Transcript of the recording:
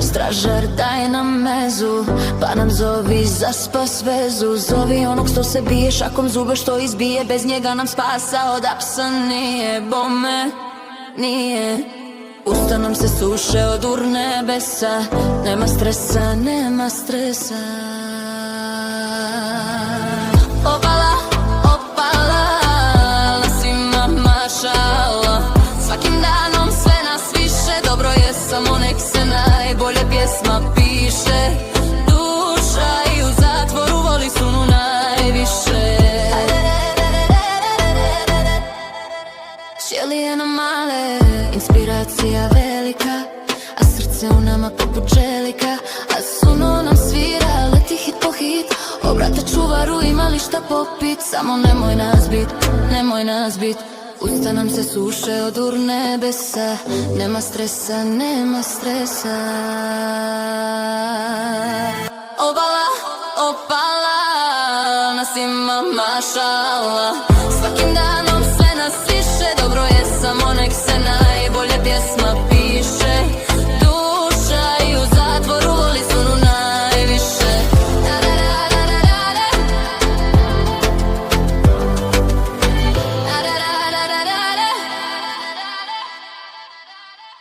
Stražar, daj nam mezu, pa nam zovi za spas vezu. Zovi onog što se bije šakom zube, što izbije, bez njega nam spasa od apsa nije. Bome, nije. Usta nam se suše od urnebesa, nema stresa, nema stresa. Opala, opala, nas ima mašala. Svakim danom sve nas više, dobro je samo nek se najbolje pjesma piše. Duša i u zatvoru voli sunu najviše. Ćelije nam male, inspiracija velika, a srce u nama poput čelika. A suno nam svira, leti hit po hit. Obrate čuvaru, ima li šta popit? Samo nemoj nas bit, nemoj nas bit. Usta nam se suše od urnebesa, nema stresa, nema stresa. Obala, opala, nas ima mašala. Svakim danom